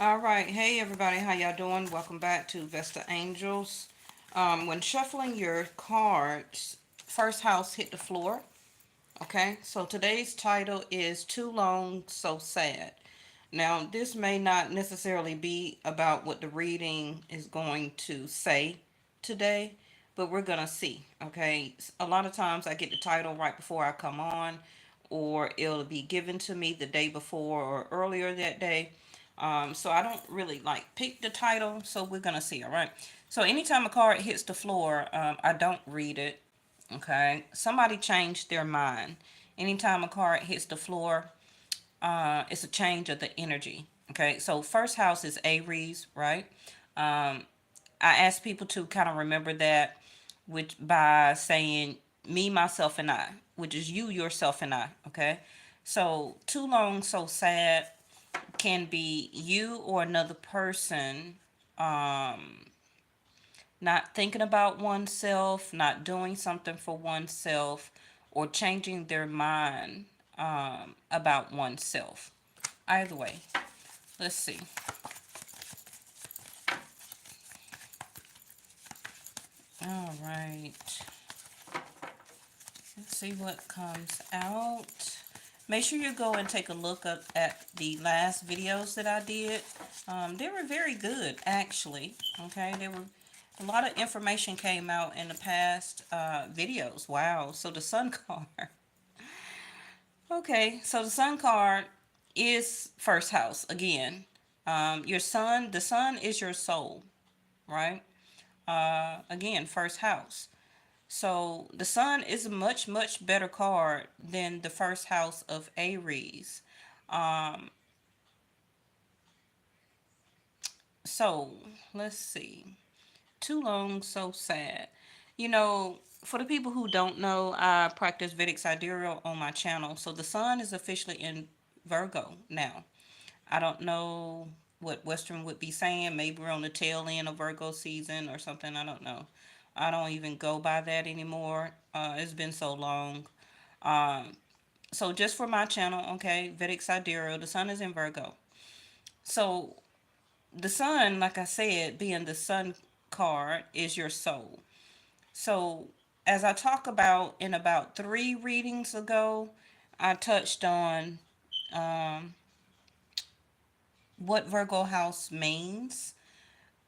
All right, hey everybody, how y'all doing? Welcome back to Vesta Angels. When shuffling your cards, first house hit the floor. Okay, so today's title is Too Long So Sad. Now, this may not necessarily be about what the reading is going to say today, but we're gonna see. Okay, a lot of times I get the title right before I come on, or it'll be given to me the day before or earlier that day. So I don't really like pick the title, so we're gonna see. All right. So anytime a card hits the floor, I don't read it. Okay. Somebody changed their mind. Anytime a card hits the floor, it's a change of the energy. Okay. So first house is Aries, right? I ask people to kind of remember that, which by saying me, myself, and I, which is you, yourself, and I. Okay. So too long, so sad can be you or another person not thinking about oneself, not doing something for oneself, or changing their mind about oneself. Either way, let's see. All right, let's see what comes out. Make sure you go and take a look at the last videos that I did. They were very good, actually. Okay, they were a lot of information came out in the past videos. Wow. So the sun card. Okay, so the sun card is first house again. Your sun, the sun is your soul, right? Again, first house. So the sun is a much, much better card than the first house of Aries. Um, so let's see. Too long, so sad. You know, for the people who don't know, I practice Vedic Sidereal on my channel. So the sun is officially in Virgo now. I don't know what Western would be saying. Maybe we're on the tail end of Virgo season or something. I don't know. I don't even go by that anymore. It's been so long. Um, so just for my channel, okay, Vedic Sidereal, the sun is in Virgo. So the sun, like I said, being the sun card, is your soul. So, as I talk about in about three readings ago, I touched on um, what Virgo house means,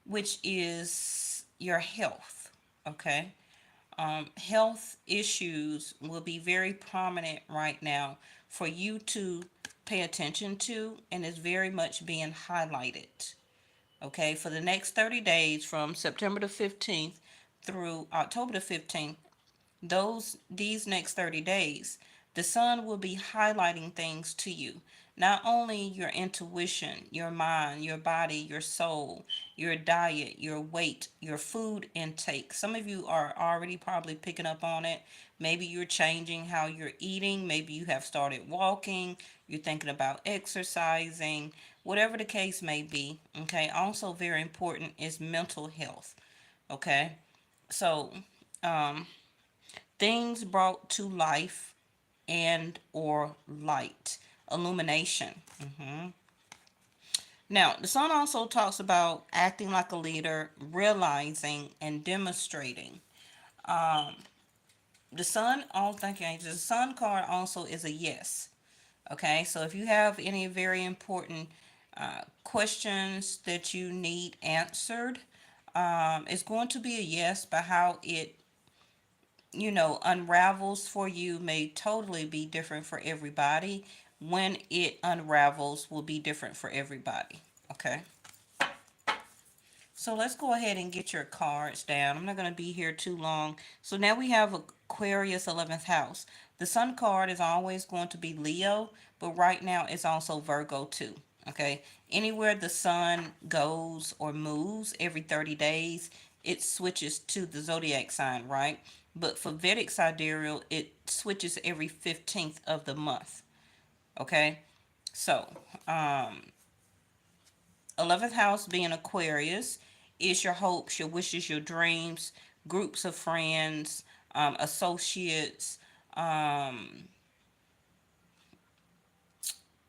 which is your health. Okay. Health issues will be very prominent right now for you to pay attention to, and is very much being highlighted. Okay, for the next 30 days from September the 15th through October the 15th, these next 30 days, the sun will be highlighting things to you. Not only your intuition, your mind, your body, your soul, your diet, your weight, your food intake. Some of you are already probably picking up on it. Maybe you're changing how you're eating. Maybe you have started walking. You're thinking about exercising. Whatever the case may be. Okay. Also, very important is mental health. Okay. So, um, things brought to life and or light, illumination. Now the sun also talks about acting like a leader, realizing and demonstrating. The sun, all thinking the sun card also is a yes. Okay, so if you have any very important questions that you need answered, it's going to be a yes. But how it unravels for you may totally be different for everybody. When it unravels will be different for everybody. Okay. So let's go ahead and get your cards down. I'm not going to be here too long. So now we have Aquarius 11th house. The sun card is always going to be Leo, but right now it's also Virgo too. Okay. Anywhere the sun goes or moves every 30 days, it switches to the zodiac sign, right? But for Vedic sidereal, it switches every 15th of the month. Okay. So, um, 11th house being Aquarius is your hopes, your wishes, your dreams, groups of friends, associates, um,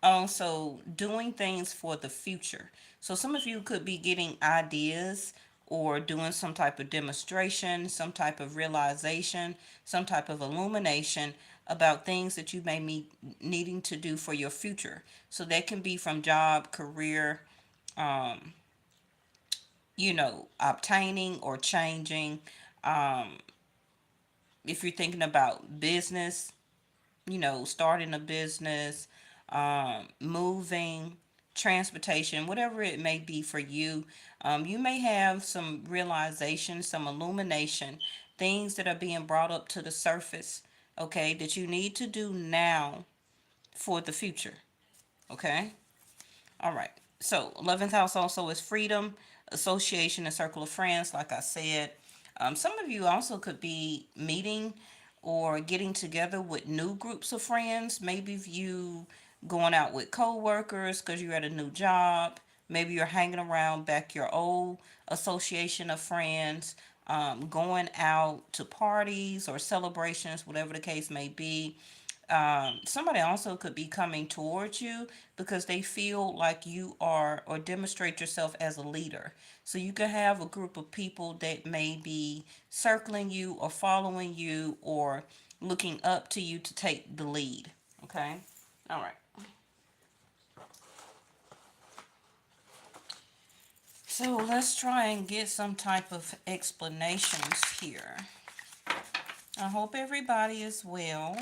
Also doing things for the future. So some of you could be getting ideas or doing some type of demonstration, some type of realization, some type of illumination about things that you may be needing to do for your future. So that can be from job, career, um, obtaining or changing. Um, if you're thinking about business, starting a business, moving, transportation, whatever it may be for you, you may have some realization, some illumination, things that are being brought up to the surface, okay, that you need to do now for the future, okay? All right. So 11th house also is freedom, association, and circle of friends, like I said. Some of you also could be meeting or getting together with new groups of friends. Maybe if you going out with coworkers because you're at a new job. Maybe you're hanging around back your old association of friends, going out to parties or celebrations, whatever the case may be. Somebody also could be coming towards you because they feel like you are or demonstrate yourself as a leader. So you could have a group of people that may be circling you or following you or looking up to you to take the lead. Okay? All right. So let's try and get some type of explanations here. I hope everybody is well.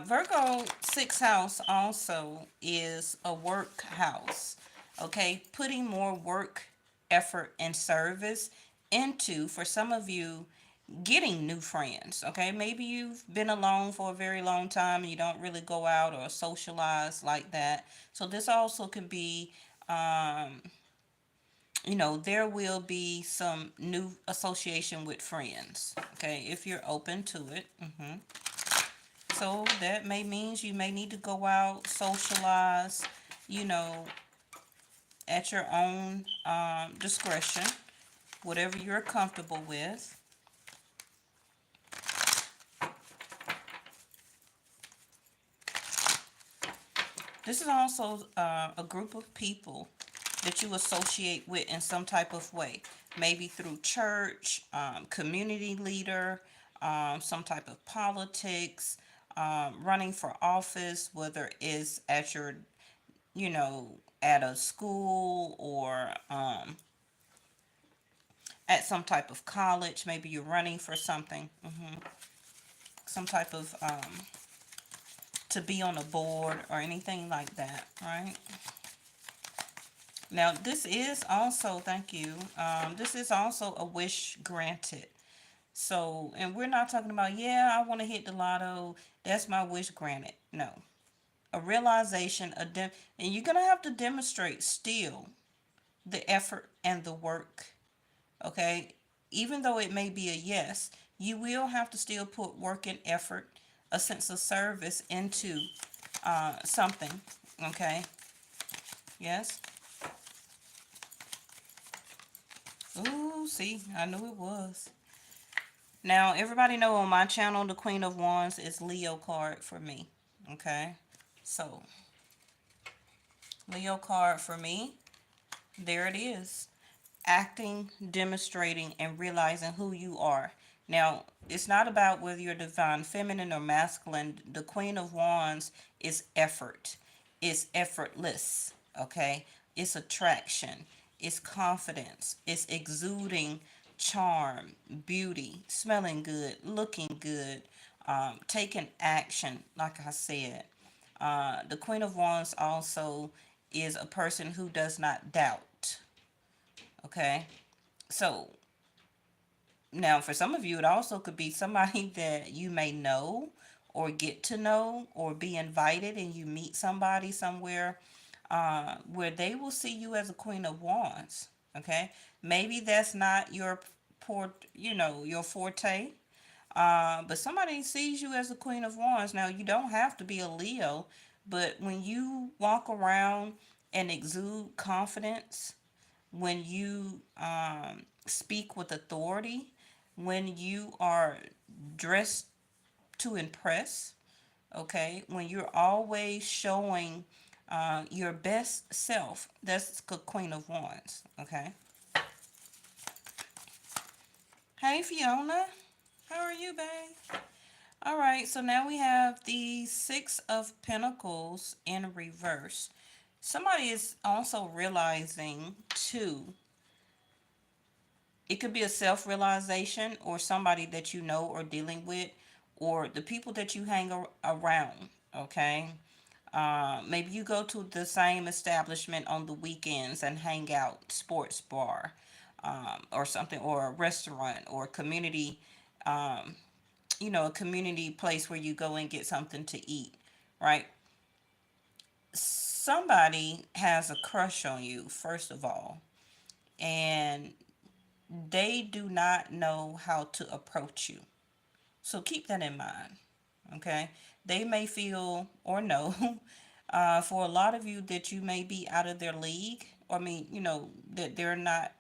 Virgo sixth house also is a work house. Okay, putting more work, effort, and service into, for some of you, getting new friends. Okay, maybe you've been alone for a very long time and you don't really go out or socialize like that. So this also can be, there will be some new association with friends. Okay, if you're open to it. So that may means you may need to go out, socialize, you know, at your own discretion, whatever you're comfortable with. This is also a group of people that you associate with in some type of way, maybe through church, community leader, some type of politics, running for office, whether it's at your at a school or at some type of college. Maybe you're running for something, some type of to be on a board or anything like that, right? Now, this is also, thank you, this is also a wish granted. So, and we're not talking about, yeah, I want to hit the lotto. That's my wish granted. No. A realization, and you're going to have to demonstrate still the effort and the work. Okay, even though it may be a yes, you will have to still put work and effort, a sense of service into something. Okay, yes. Ooh, see, I knew it was. Now, everybody know on my channel, the Queen of Wands is Leo card for me. Okay, so Leo card for me. There it is. Acting, demonstrating, and realizing who you are. Now, it's not about whether you're divine feminine or masculine. The Queen of Wands is effort. It's effortless, okay? It's attraction. It's confidence. It's exuding charm, beauty, smelling good, looking good, taking action, like I said. The Queen of Wands also is a person who does not doubt. Okay. So now for some of you, it also could be somebody that you may know or get to know or be invited and you meet somebody somewhere where they will see you as a Queen of Wands. Okay. Maybe that's not your your forte. But somebody sees you as a Queen of Wands. Now, you don't have to be a Leo, but when you walk around and exude confidence, when you speak with authority, when you are dressed to impress, Okay, when you're always showing your best self, that's the Queen of Wands. Okay. Hey, Fiona. How are you, babe? All right, so now we have the Six of Pentacles in reverse. Somebody is also realizing, too, it could be a self-realization or somebody that you know or dealing with or the people that you hang around, okay? Maybe you go to the same establishment on the weekends and hang out, sports bar, or something, or a restaurant, or a community, a community place where you go and get something to eat, right? Somebody has a crush on you, first of all, and they do not know how to approach you. So keep that in mind, okay? They may feel or know, for a lot of you, that you may be out of their league. I mean, that they're not,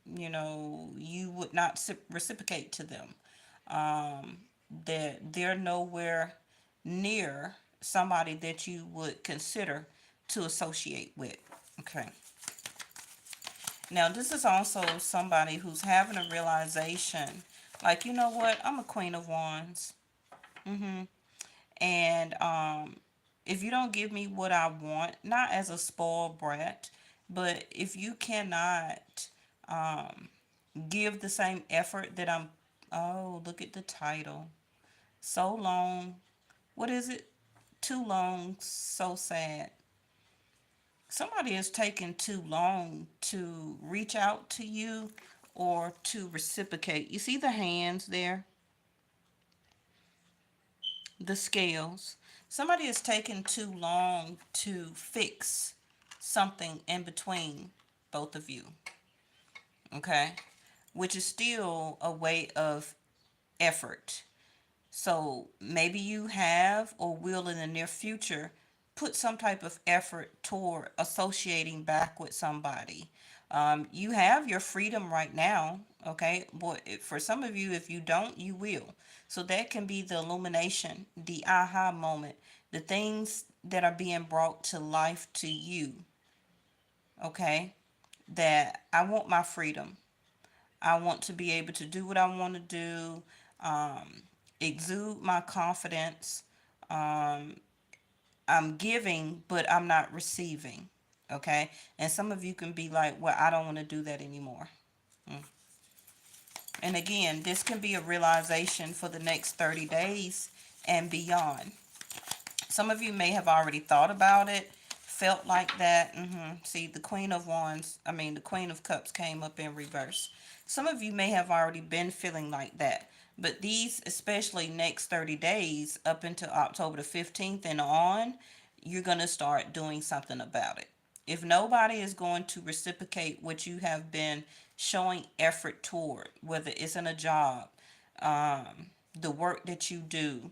you would not reciprocate to them. Um, that they're nowhere near somebody that you would consider to associate with, okay? Now, this is also somebody who's having a realization, like, you know what, I'm a Queen of Wands. And if you don't give me what I want, not as a spoiled brat, but if you cannot um, give the same effort that oh, look at the title. So long. What is it? Too long, so sad. Somebody is taking too long to reach out to you or to reciprocate. You see the hands there? The scales. Somebody is taking too long to fix something in between both of you. Okay? Which is still a way of effort. So maybe you have or will in the near future put some type of effort toward associating back with somebody. You have your freedom right now, okay? But for some of you, if you don't, you will. So that can be the illumination, the aha moment, the things that are being brought to life to you, okay? That I want my freedom. I want to be able to do what I want to do, um, exude my confidence. Um, I'm giving, but I'm not receiving. Okay. And some of you can be like, well, I don't want to do that anymore. And again, this can be a realization for the next 30 days and beyond. Some of you may have already thought about it, felt like that. See, the the Queen of Cups came up in reverse. Some of you may have already been feeling like that. But these, especially next 30 days, up until October the 15th and on, you're going to start doing something about it. If nobody is going to reciprocate what you have been showing effort toward, whether it's in a job, the work that you do,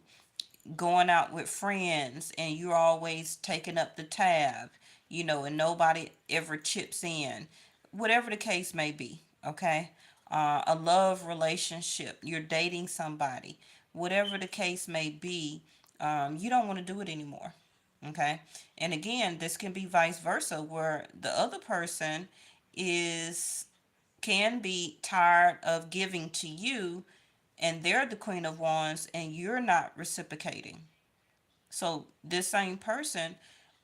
going out with friends, and you're always taking up the tab, and nobody ever chips in, whatever the case may be, okay? A love relationship, you're dating somebody, whatever the case may be, you don't want to do it anymore, okay? And again, this can be vice versa, where the other person is can be tired of giving to you, and they're the Queen of Wands and you're not reciprocating. So this same person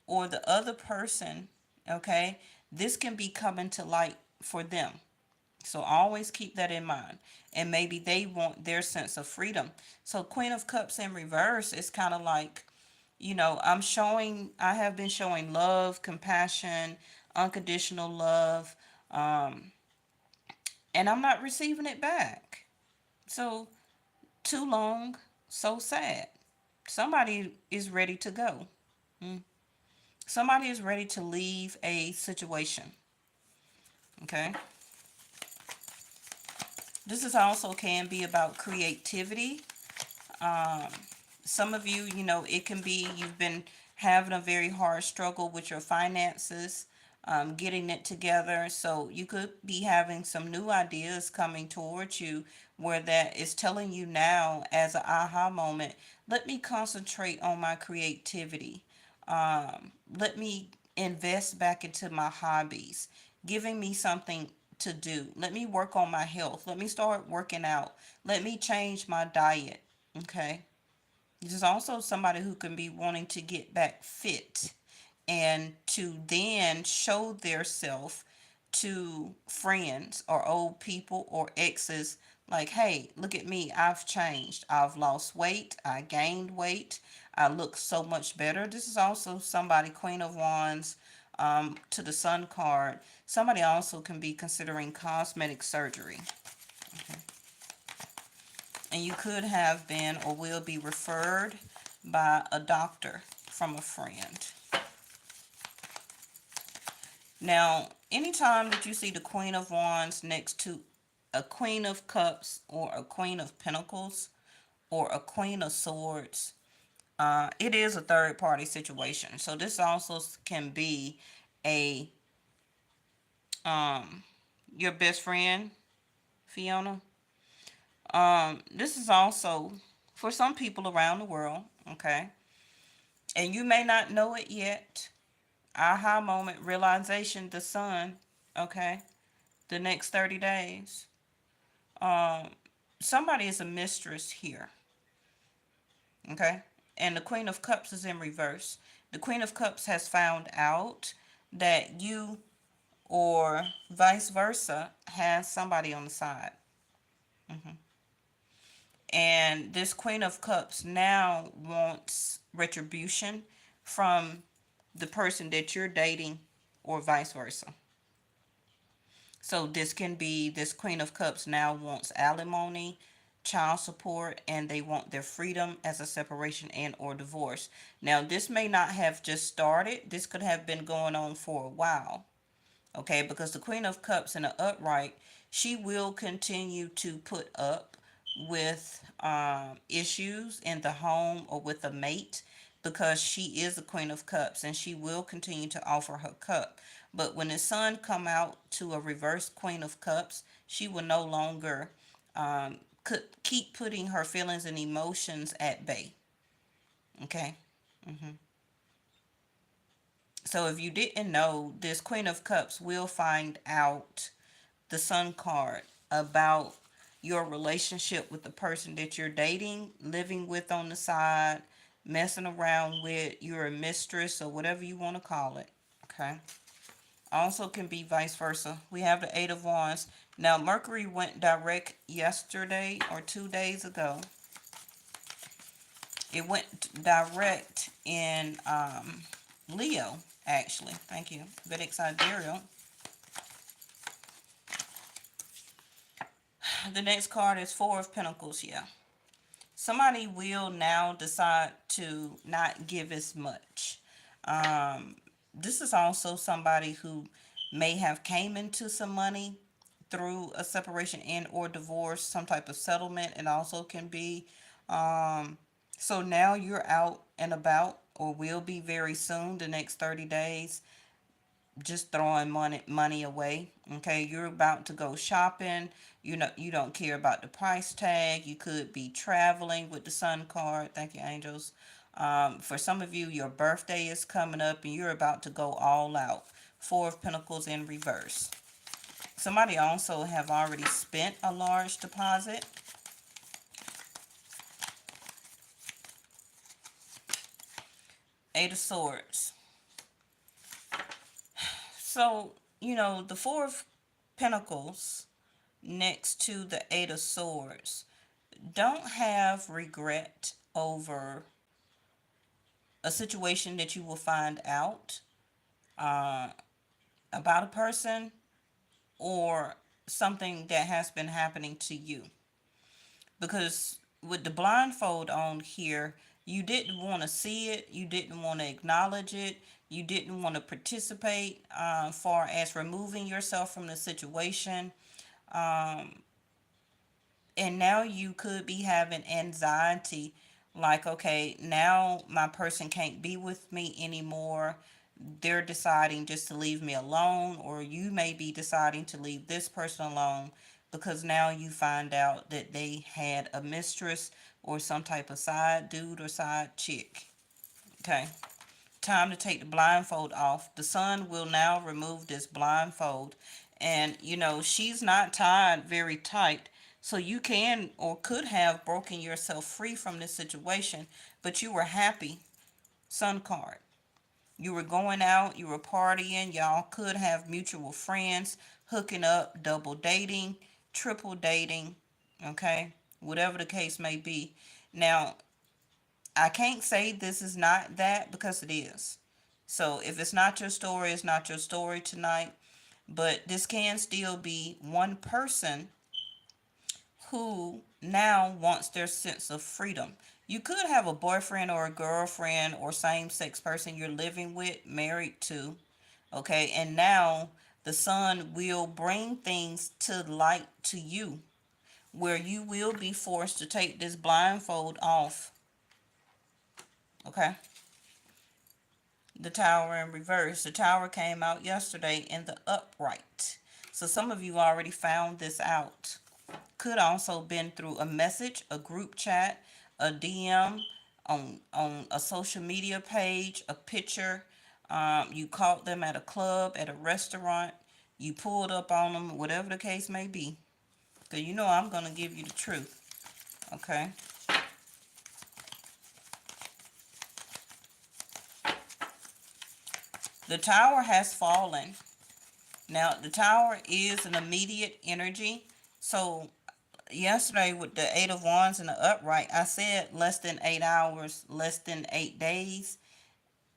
or the other person, okay, this can be coming to light for them. So always keep that in mind. And maybe they want their sense of freedom. So Queen of Cups in reverse is kind of like, I have been showing love, compassion, unconditional love, um, and I'm not receiving it back. So too long, so sad. Somebody is ready to go. Somebody is ready to leave a situation. Okay. This is also can be about creativity. Um, some of you, it can be you've been having a very hard struggle with your finances. getting it together. So you could be having some new ideas coming towards you where that is telling you now as an aha moment, let me concentrate on my creativity. Let me invest back into my hobbies, giving me something to do. Let me work on my health. Let me start working out. Let me change my diet. Okay. This is also somebody who can be wanting to get back fit and to then show their self to friends or old people or exes like, hey, look at me, I've changed, I've lost weight, I gained weight, I look so much better. This is also somebody, Queen of Wands, to the Sun card. Somebody also can be considering cosmetic surgery. Okay. And you could have been or will be referred by a doctor from a friend. Now, anytime that you see the Queen of Wands next to a Queen of Cups or a Queen of Pentacles or a Queen of Swords, it is a third party situation. So this also can be a your best friend, Fiona. This is also for some people around the world, okay? And you may not know it yet. Aha moment, realization, the sun, okay? The next 30 days. Um, Somebody is a mistress here, okay? And the Queen of Cups is in reverse. The Queen of Cups has found out that you or vice versa has somebody on the side. Hmm. And this Queen of Cups now wants retribution from the person that you're dating or vice versa. So this can be this Queen of Cups now wants alimony, child support, and they want their freedom as a separation and or divorce. Now this may not have just started. This could have been going on for a while. Okay, because the Queen of Cups in the upright, she will continue to put up with issues in the home or with a mate because she is the Queen of Cups and she will continue to offer her cup. But when the sun come out to a reverse Queen of Cups, she will no longer could keep putting her feelings and emotions at bay. Okay. Hmm. So if you didn't know, this Queen of Cups will find out the Sun card about your relationship with the person that you're dating, living with on the side, messing around with, you're a mistress or whatever you want to call it. Okay. Also can be vice versa. We have the Eight of Wands. Now Mercury went direct yesterday or 2 days ago. It went direct in Leo, actually. Thank you. Vedic sidereal. The next card is Four of Pentacles. Yeah. Somebody will now decide to not give as much. Um, this is also somebody who may have came into some money through a separation and or divorce, some type of settlement. It also can be. Um, so now you're out and about or will be very soon, the next 30 days, just throwing money away. Okay, you're about to go shopping. You don't care about the price tag. You could be traveling with the Sun card. Thank you, angels. For some of you, your birthday is coming up and you're about to go all out. Four of Pentacles in reverse. Somebody also have already spent a large deposit. Eight of Swords. So, the Four of Pentacles next to the Eight of Swords. Don't have regret over a situation that you will find out uh, about a person or something that has been happening to you. Because with the blindfold on here, you didn't want to see it, you didn't want to acknowledge it, you didn't want to participate far as removing yourself from the situation. Um, and now you could be having anxiety like, okay, now my person can't be with me anymore, they're deciding just to leave me alone, or you may be deciding to leave this person alone because now you find out that they had a mistress or some type of side dude or side chick. Okay. Time to take the blindfold off. The sun will now remove this blindfold. And, she's not tied very tight. So you can or could have broken yourself free from this situation, but you were happy. Sun card. You were going out, you were partying, y'all could have mutual friends, hooking up, double dating, triple dating, okay? Whatever the case may be. Now, I can't say this is not that because it is. So if it's not your story, it's not your story tonight. But this can still be one person who now wants their sense of freedom. You could have a boyfriend or a girlfriend or same sex person you're living with, married to, okay? And now the sun will bring things to light to you where you will be forced to take this blindfold off, okay? The tower in reverse. The tower came out yesterday in the upright. So some of you already found this out. Could also been through a message, a group chat, a DM, on a social media page, a picture. You caught them at a club, at a restaurant. You pulled up on them, whatever the case may be. Because I'm going to give you the truth. Okay. The tower has fallen. Now, the tower is an immediate energy. So yesterday with the 8 of Wands and the upright, I said less than 8 hours, less than 8 days,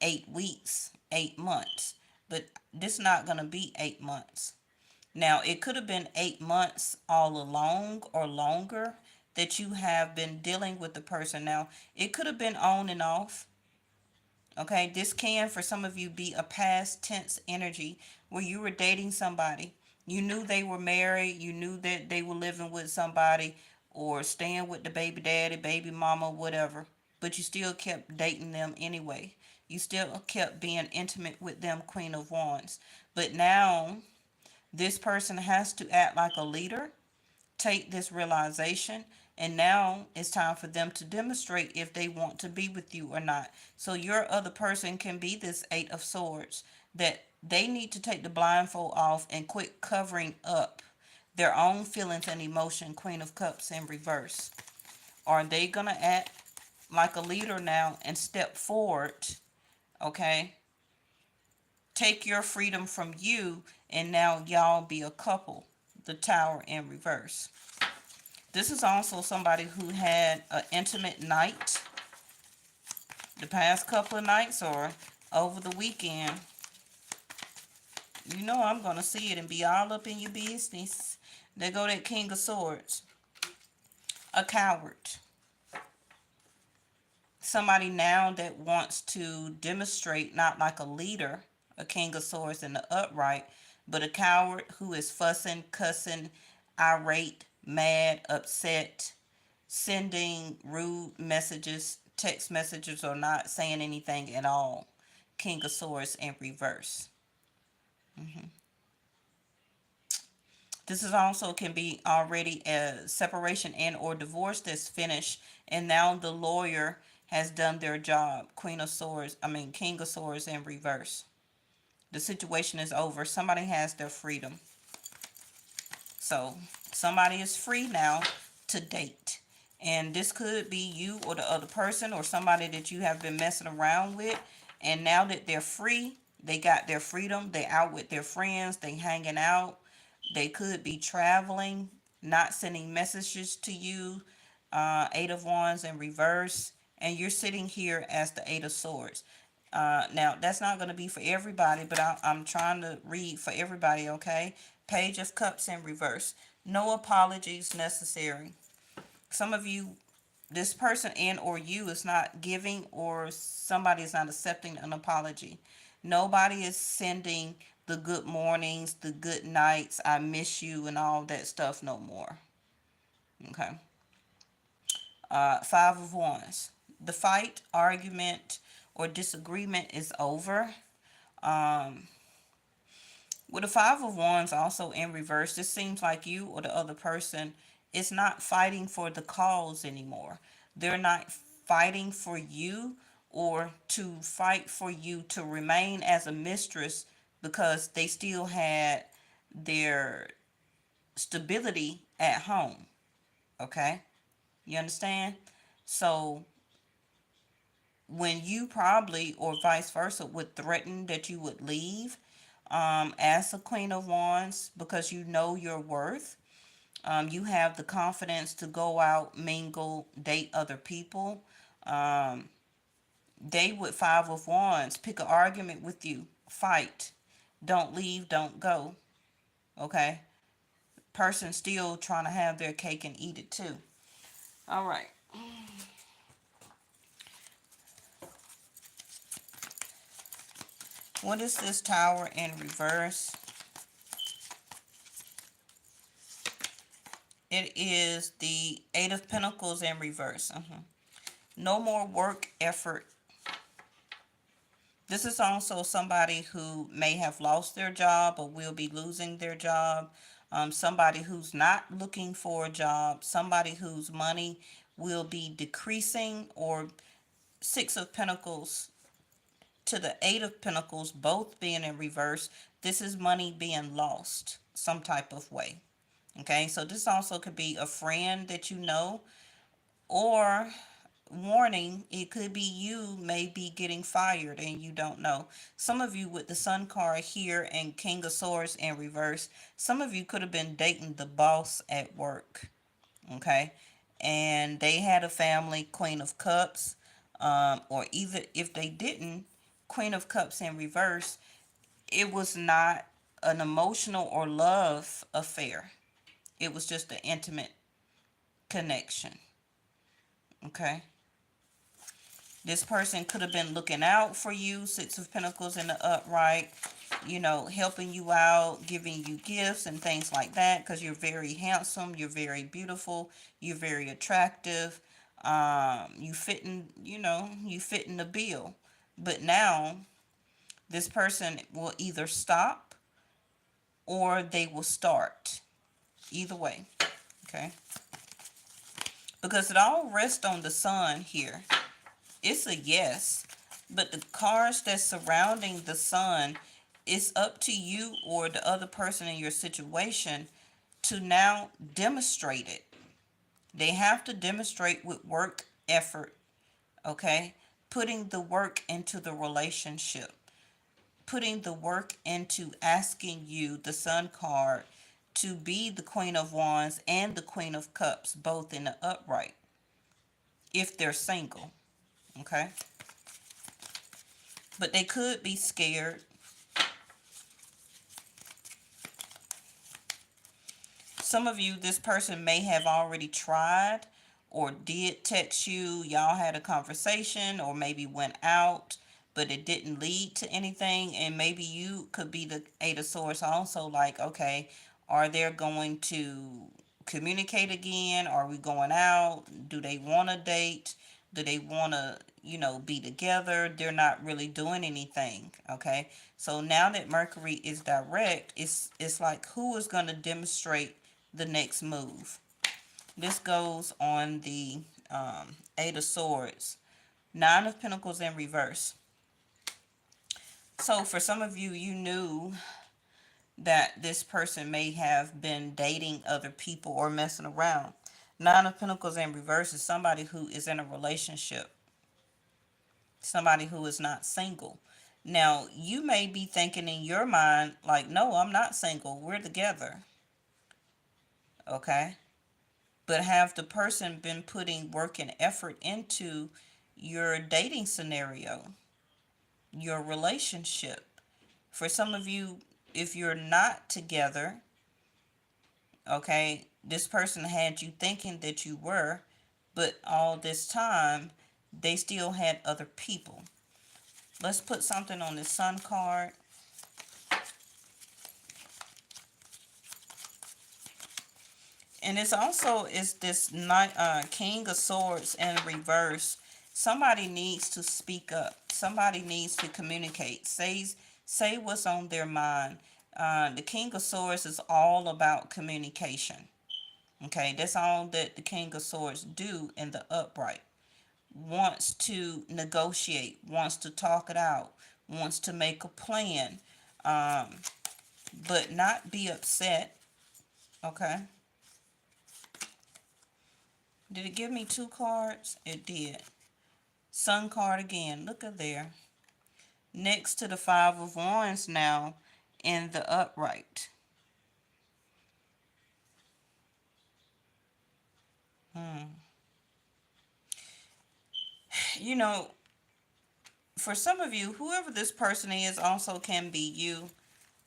8 weeks, 8 months. But this is not going to be 8 months. Now, it could have been 8 months all along or longer that you have been dealing with the person. Now, it could have been on and off. Okay, this can for some of you be a past tense energy where you were dating somebody. You knew they were married, you knew that they were living with somebody or staying with the baby daddy, baby mama, whatever, but you still kept dating them anyway. You still kept being intimate with them, Queen of Wands. But now this person has to act like a leader, take this realization, and now it's time for them to demonstrate if they want to be with you or not. So your other person can be this 8 of Swords, that they need to take the blindfold off and quit covering up their own feelings and emotion, Queen of Cups in reverse. Are they going to act like a leader now and step forward? Okay, take your freedom from you, and now y'all be a couple. The Tower in reverse. This is also somebody who had an intimate night the past couple of nights or over the weekend. I'm going to see it and be all up in your business. There go that King of Swords. A coward. Somebody now that wants to demonstrate not like a leader, a King of Swords in the upright, but a coward who is fussing, cussing, irate, mad, upset, sending rude messages, text messages, or not saying anything at all. King of Swords in reverse. This is also can be already a separation and or divorce that's finished, and now the lawyer has done their job. King of Swords in reverse. The situation is over. Somebody has their freedom. So somebody is free now to date. And this could be you or the other person or somebody that you have been messing around with. And now that they're free, they got their freedom. They out with their friends. They hanging out. They could be traveling, not sending messages to you. 8 of Wands in reverse. And you're sitting here as the 8 of Swords. Now, that's not going to be for everybody, but I'm trying to read for everybody, okay? Page of Cups in reverse. No apologies necessary. Some of you, this person and or you is not giving, or somebody is not accepting an apology. Nobody is sending the good mornings, the good nights, I miss you, and all that stuff no more. Okay. 5 of Wands. The fight, argument, or disagreement is over. Um, with the Five of Wands also in reverse, this seems like you or the other person is not fighting for the cause anymore. They're not fighting for you or to fight for you to remain as a mistress because they still had their stability at home. Okay? You understand? So when you probably or vice versa would threaten that you would leave as a Queen of Wands because you know your worth. You have the confidence to go out, mingle, date other people. Um, they with Five of Wands pick an argument with you, fight, don't leave, don't go. Okay, person still trying to have their cake and eat it too. All right. What is this Tower in reverse? It is the Eight of Pentacles in reverse. No more work effort. This is also somebody who may have lost their job or will be losing their job. Somebody who's not looking for a job. Somebody whose money will be decreasing, or Six of Pentacles to the Eight of Pentacles, both being in reverse. This is money being lost some type of way. Okay, so this also could be a friend that you know, or warning, it could be you may be getting fired and you don't know. Some of you with the Sun card here and King of Swords in reverse, some of you could have been dating the boss at work. Okay, and they had a family, Queen of Cups, or either if they didn't, Queen of Cups in reverse, it was not an emotional or love affair. It was just an intimate connection. Okay. This person could have been looking out for you, Six of Pentacles in the upright, helping you out, giving you gifts and things like that, because you're very handsome, you're very beautiful, you're very attractive. You fit in the bill. But now, this person will either stop or they will start. Either way, okay? Because it all rests on the Sun here. It's a yes, but the cards that's surrounding the Sun, it's up to you or the other person in your situation to now demonstrate it. They have to demonstrate with work effort, okay? Putting the work into the relationship, putting the work into asking you, the Sun card, to be the Queen of Wands and the Queen of Cups, both in the upright, if they're single, okay? But they could be scared. Some of you, this person may have already tried or did text you. Y'all had a conversation or maybe went out, but it didn't lead to anything. And maybe you could be the Eight of Swords also, like, okay, are they going to communicate again? Are we going out? Do they want to date? Do they want to, be together? They're not really doing anything, okay? So now that Mercury is direct, it's like, who is going to demonstrate the next move? This goes on the Eight of Swords. Nine of Pentacles in reverse. So for some of you, you knew that this person may have been dating other people or messing around. Nine of Pentacles in reverse is somebody who is in a relationship. Somebody who is not single. Now, you may be thinking in your mind, like, no, I'm not single. We're together. Okay? But have the person been putting work and effort into your dating scenario, your relationship? For some of you, if you're not together, okay, this person had you thinking that you were, but all this time, they still had other people. Let's put something on the Sun card. And it's also is this King of Swords in reverse. Somebody needs to speak up. Somebody needs to communicate. Say what's on their mind. The King of Swords is all about communication. Okay, that's all that the King of Swords do in the upright. Wants to negotiate, wants to talk it out, wants to make a plan, um, but not be upset. Okay. Did it give me two cards? It did. Sun card again. Look at there. Next to the Five of Wands now in the upright. You know, for some of you, whoever this person is also can be you.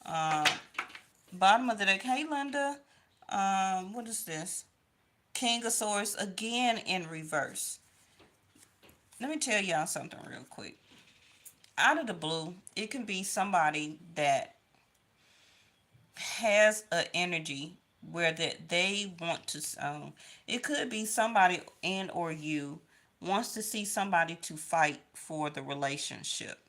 Um, Bottom of the deck. Hey, Linda. What is this? King of Swords again in reverse. Let me tell y'all something real quick. Out of the blue, it can be somebody that has an energy where that they want to. It could be somebody and or you wants to see somebody to fight for the relationship,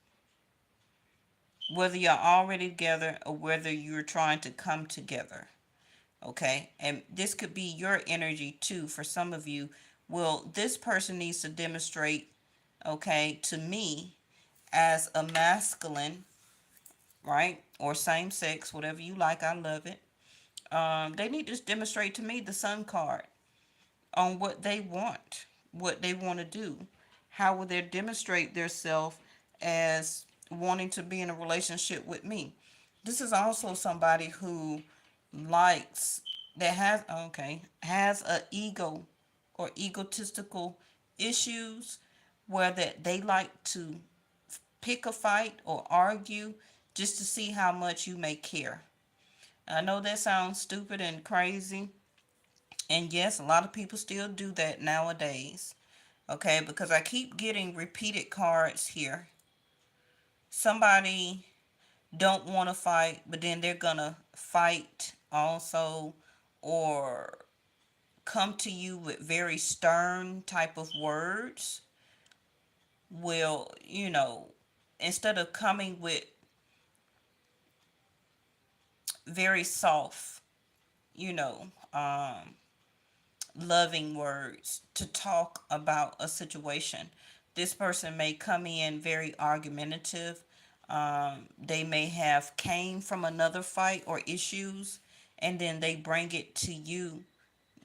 whether you're already together or whether you're trying to come together. Okay, and this could be your energy too for some of you. Well, this person needs to demonstrate, okay, to me as a masculine, right, or same sex, whatever you like. I love it. They need to demonstrate to me the Sun card on what they want, what they want to do. How will they demonstrate themselves as wanting to be in a relationship with me? This is also somebody who likes that has a ego or egotistical issues where that they like to pick a fight or argue just to see how much you may care. I know that sounds stupid and crazy, and yes, a lot of people still do that nowadays. Okay, because I keep getting repeated cards here. Somebody don't want to fight, but then they're gonna fight also, or come to you with very stern type of words. Will, instead of coming with very soft, you know, um, loving words to talk about a situation. This person may come in very argumentative. They may have came from another fight or issues, and then they bring it to you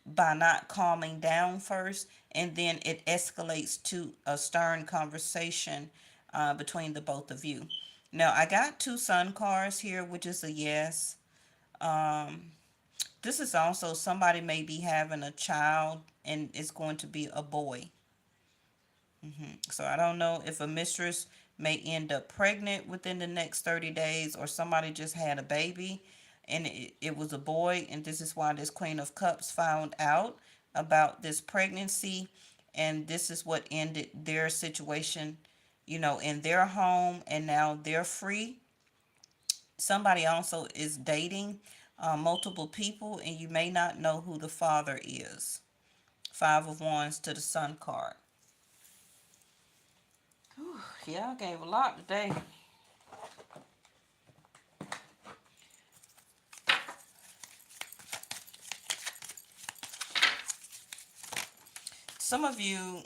by not calming down first, and then it escalates to a stern conversation between the both of you. Now, I got two sun cards here, which is a yes. Um, this is also somebody may be having a child and it's going to be a boy. So I don't know if a mistress may end up pregnant within the next 30 days or somebody just had a baby and it was a boy. And this is why this Queen of Cups found out about this pregnancy. And this is what ended their situation, in their home. And now they're free. Somebody also is dating multiple people, and you may not know who the father is. Five of Wands to the Sun card. Whew, yeah, I gave a lot today. Some of you,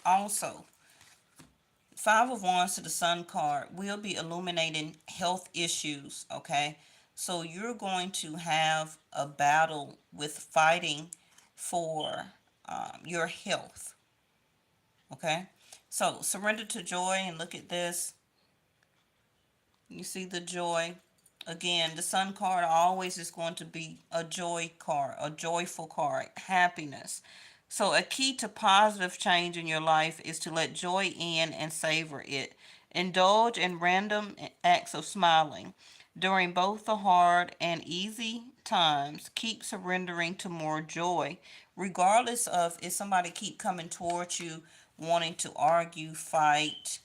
also, Five of Wands to the Sun card will be illuminating health issues, okay? So you're going to have a battle with fighting for your health, okay? So surrender to joy and look at this. You see the joy. Again, the Sun card always is going to be a joy card, a joyful card, happiness. So a key to positive change in your life is to let joy in and savor it. Indulge in random acts of smiling. During both the hard and easy times, keep surrendering to more joy. Regardless of if somebody keep coming towards you, wanting to argue, fight,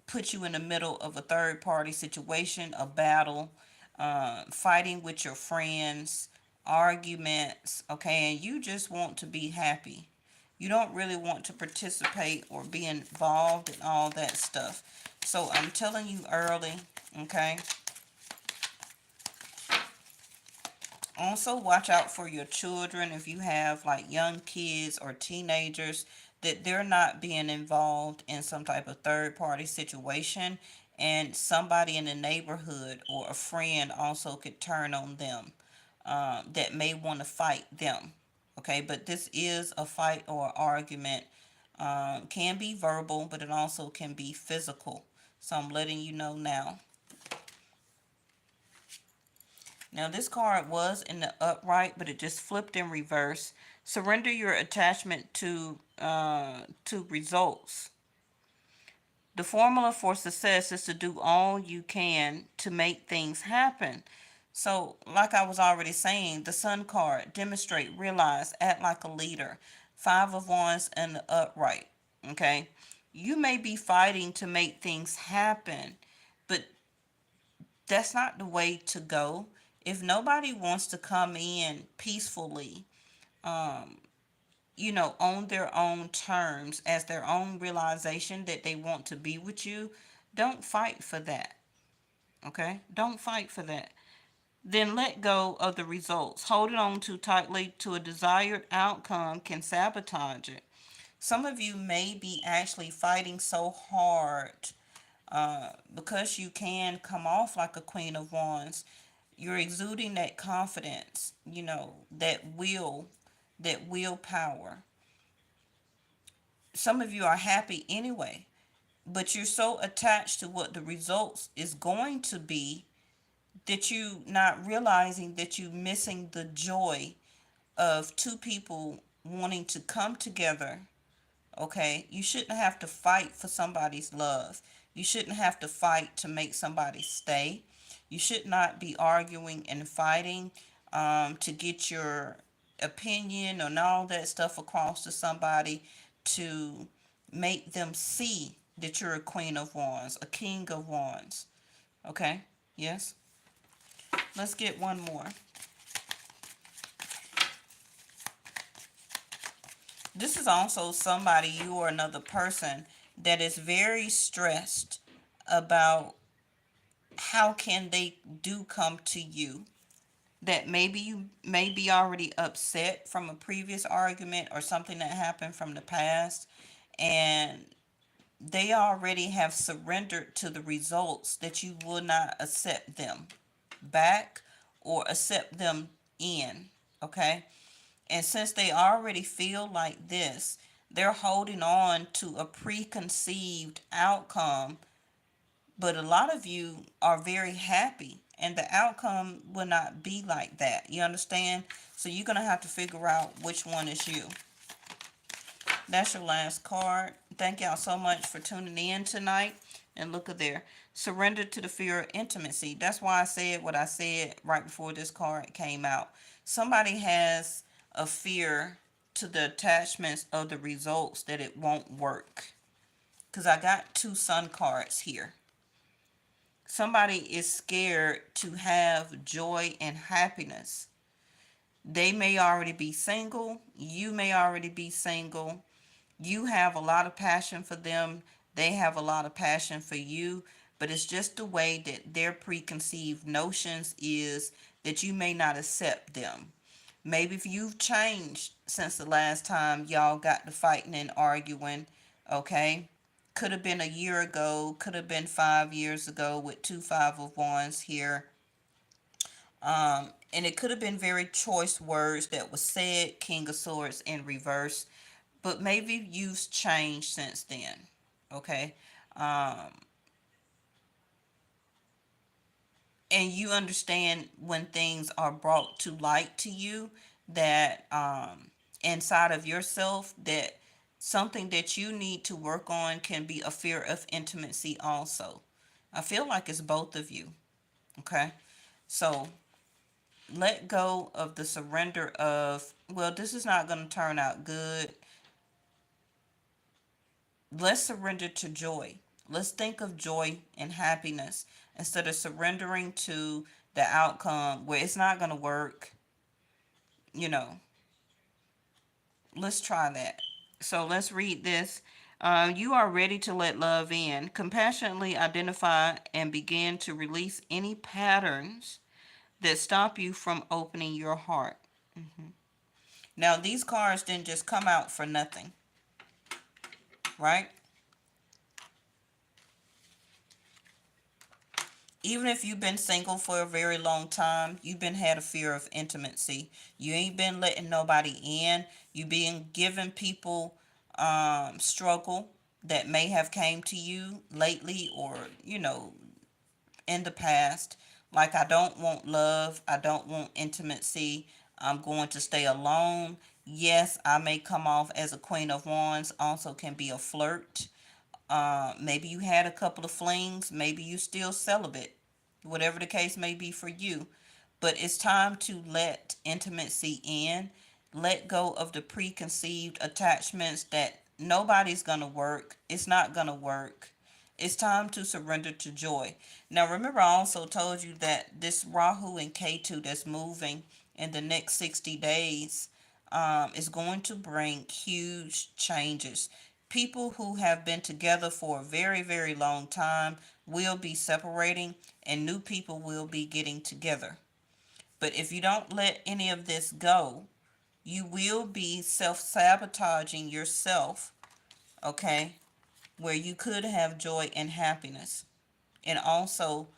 put you in the middle of a third party situation, a battle, fighting with your friends, arguments, okay, and you just want to be happy. You don't really want to participate or be involved in all that stuff. So I'm telling you early, okay? Also, watch out for your children if you have like young kids or teenagers, that they're not being involved in some type of third party situation, and somebody in the neighborhood or a friend also could turn on them, that may want to fight them. Okay, but this is a fight or argument. Can be verbal, but it also can be physical. So I'm letting you know now. Now this card was in the upright, but it just flipped in reverse. Surrender your attachment to results. The formula for success is to do all you can to make things happen. So, like I was already saying, the Sun card, demonstrate, realize, act like a leader. Five of Wands and the upright. Okay, you may be fighting to make things happen, but that's not the way to go. If nobody wants to come in peacefully, um, on their own terms, as their own realization that they want to be with you, don't fight for that. Okay? Don't fight for that. Then let go of the results. Holding on too tightly to a desired outcome can sabotage it. Some of you may be actually fighting so hard, because you can come off like a Queen of Wands. You're exuding that confidence, that willpower. Some of you are happy anyway, but you're so attached to what the results is going to be that you not realizing that you're missing the joy of two people wanting to come together. Okay, you shouldn't have to fight for somebody's love. You shouldn't have to fight to make somebody stay. You should not be arguing and fighting, to get your opinion and all that stuff across to somebody, to make them see that you're a Queen of Wands, a King of Wands. Okay, yes. Let's get one more. This is also somebody, you or another person, that is very stressed about how can they do come to you. That maybe you may be already upset from a previous argument or something that happened from the past, and they already have surrendered to the results, that you will not accept them back or accept them in. Okay? And since they already feel like this, they're holding on to a preconceived outcome. But a lot of you are very happy, and the outcome will not be like that. You understand? So you're going to have to figure out which one is you. That's your last card. Thank y'all so much for tuning in tonight. And look at there. Surrender to the fear of intimacy. That's why I said what I said right before this card came out. Somebody has a fear to the attachments of the results, that it won't work. Because I got two Sun cards here. Somebody is scared to have joy and happiness. They may already be single. You may already be single. You have a lot of passion for them. They have a lot of passion for you. But it's just the way that their preconceived notions is, that you may not accept them. Maybe if you've changed since the last time y'all got to fighting and arguing, okay? Could have been a year ago, could have been 5 years ago, with two Five of Wands here. And it could have been very choice words that was said, King of Swords in reverse. But maybe you've changed since then, okay? Um, and you understand when things are brought to light to you, that inside of yourself, that something that you need to work on can be a fear of intimacy also. I feel like it's both of you, okay? So let go of the surrender of, well, this is not going to turn out good. Let's surrender to joy. Let's think of joy and happiness instead of surrendering to the outcome where it's not going to work. You know, let's try that. So let's read this. You are ready to let love in. Compassionately identify and begin to release any patterns that stop you from opening your heart. Now, these cards didn't just come out for nothing, right? Even if you've been single for a very long time, you've been had a fear of intimacy. You ain't been letting nobody in. You been giving people struggle that may have came to you lately, or in the past. Like, I don't want love, I don't want intimacy, I'm going to stay alone. Yes, I may come off as a Queen of Wands, also can be a flirt. Maybe you had a couple of flings, maybe you still celibate, whatever the case may be for you. But it's time to let intimacy in. Let go of the preconceived attachments that nobody's going to work. It's not going to work. It's time to surrender to joy. Now, remember, I also told you that this Rahu and Ketu that's moving in the next 60 days is going to bring huge changes. People who have been together for a very, very long time will be separating, and new people will be getting together. But if you don't let any of this go, you will be self sabotaging yourself, okay? Where you could have joy and happiness, and also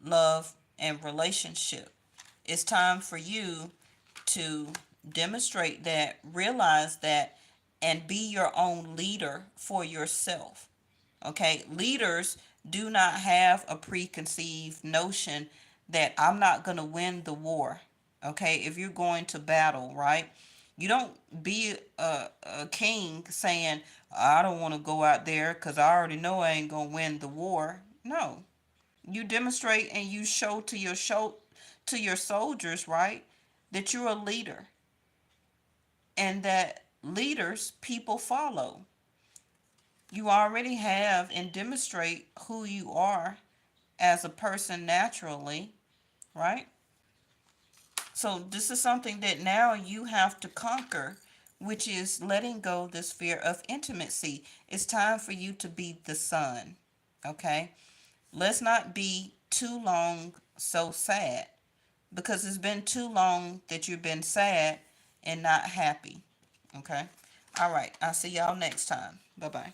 love and relationship. It's time for you to demonstrate that, realize that, and be your own leader for yourself. Okay, leaders do not have a preconceived notion that I'm not going to win the war. Okay, if you're going to battle, right? You don't be a king saying, I don't want to go out there because I already know I ain't going to win the war. No, you demonstrate and you show to your soldiers, right, that you're a leader, and that leaders people follow. You already have and demonstrate who you are as a person naturally, right? So this is something that now you have to conquer, which is letting go of this fear of intimacy. It's time for you to be the sun, okay? Let's not be too long so sad, because it's been too long that you've been sad and not happy, okay? All right, I'll see y'all next time. Bye-bye.